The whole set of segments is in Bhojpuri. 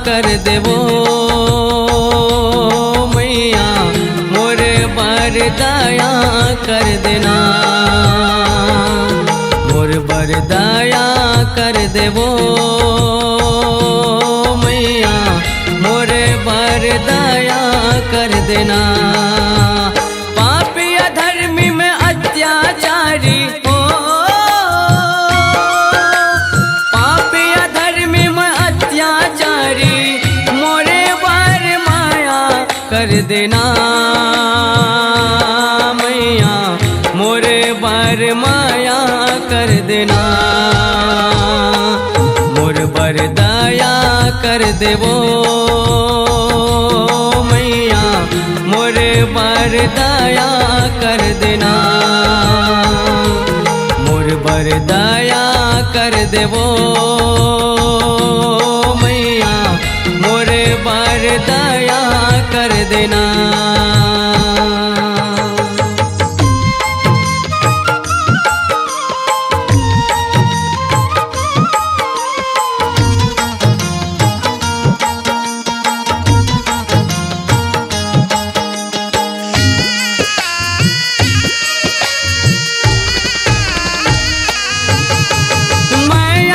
कर देवो मैया मोरे बर दया कर देना, मोर बर दया कर देवो मैया मोरे बर दया कर देना। पापी अधर्मी में अत्याचारी हो, पापी अधर्मी में अत्याचारी मोरे बर माया कर देना मैया मोरे बर माया कर देना, मोर बर दया कर देवो मैया मोरे बर दया कर देना, मोर बर दया कर देवो मैया मोरे बर दया कर देना।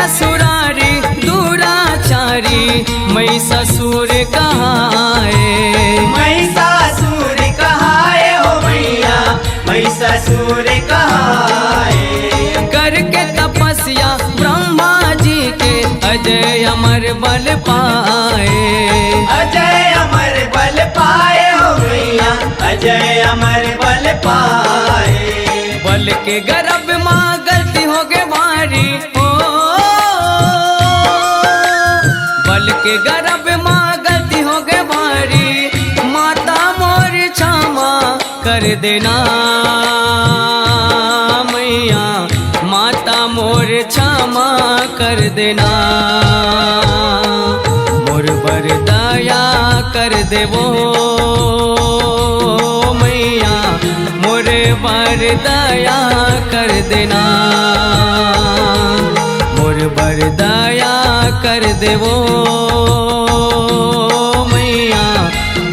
ससुरारी दुराचारी मैं ससुर कहाए, मैं ससुर कहाए हो मैया मैं ससुर कहाए। करके तपस्या ब्रह्मा जी के अजय अमर बल पाए, अजय अमर बल पाए हो मैया अजय अमर बल पाए। बल के गर्भ माँ गलती हो गए मारी हो, बल के गर्भ माँ गलती हो गए मारी माता मोर क्षमा कर देना मैया माता मोर क्षमा कर देना, मोर बर दया कर देवो मैया मोरे बर दया कर देना, मोर बर दया कर देवो मैया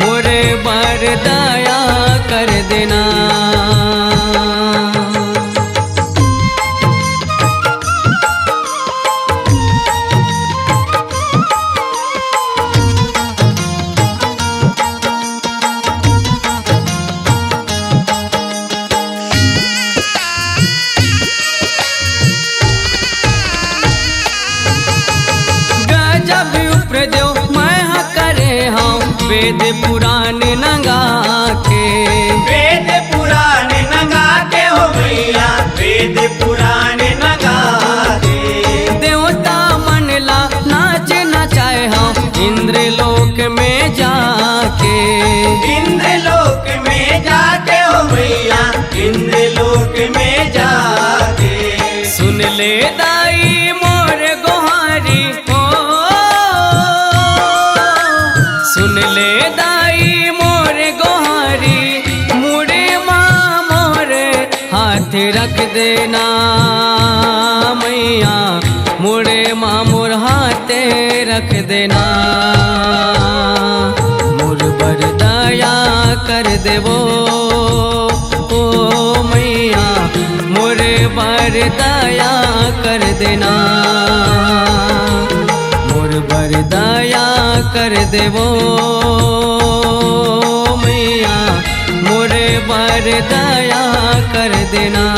मोरे बर दया कर देना। वेद पुराण नंगा के, वेद पुराण नंगा के हो मैया वेद पुराण नंगा के। देवता मनला नाच नचाए हम इंद्र लोक में जाके, इंद्र लोक में जाके हो मैया इंद्र लोक में जाके। सुन ले दाई मोर गोहारी हो, सुन ले दाई मोर गोहारी मुड़े माँ मोरे हाथ रख देना मैया मुड़े माँ मोर हाथ रख देना, मोर बर दया कर देवो ओ मैया मोरे बर दया कर देना, मोर बर दया कर देवो मैया मोरे बर दया कर देना।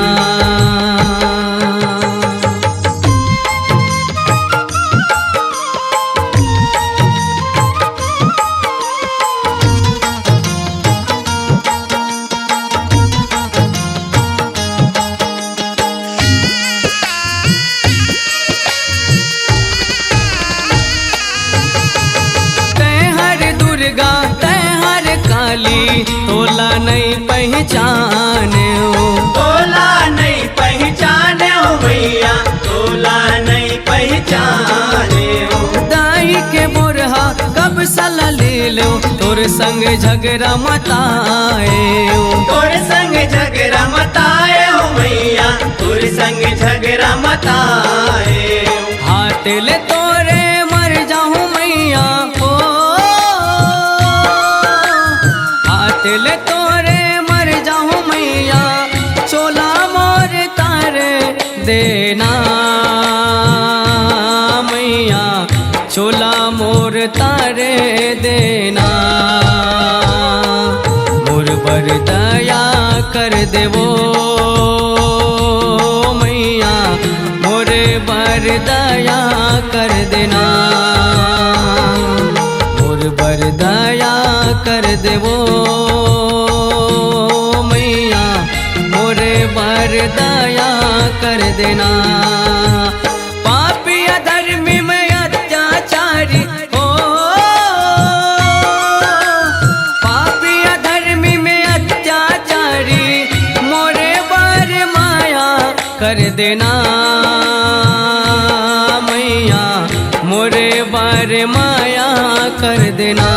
तोला नहीं पहचाने हो, तोला नहीं पहचाने हो मैया तोला नहीं पहचाने हो। दाई के बोरहा कब सला ले लो तोर संग झगड़ा मताए हो, तोर संग झगड़ा मताए हो मैया तोर संग झगड़ा मताए हो। हाथ ले तोरे मर जाऊं मैया हो, तारे देना। मोर पर दया कर देवो मैया, मोरे पर दया कर देना। मोर पर दया कर देवो मैया, मोरे पर दया कर देना। पापी अधर्मी में अत्याचारी हो, पापी अधर्मी में अत्याचारी, मोरे पर माया कर देना मैया, मोरे पर माया कर देना।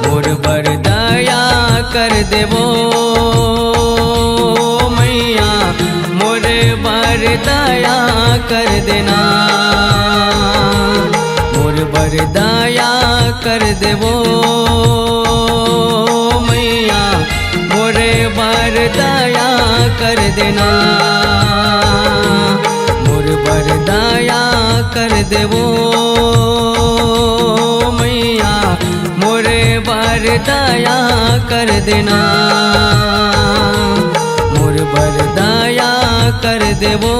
मोर पर दया कर देवो मैया, मोरे पर दया कर देना। मोर पर दया कर देवो मैया, मोरे पर दया कर देना। मोर पर दया कर देवो मैया, मोरे पर दया कर देना। मोर पर दया कर देवो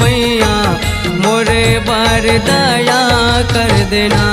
मैया, मोरे पर दया कर देना।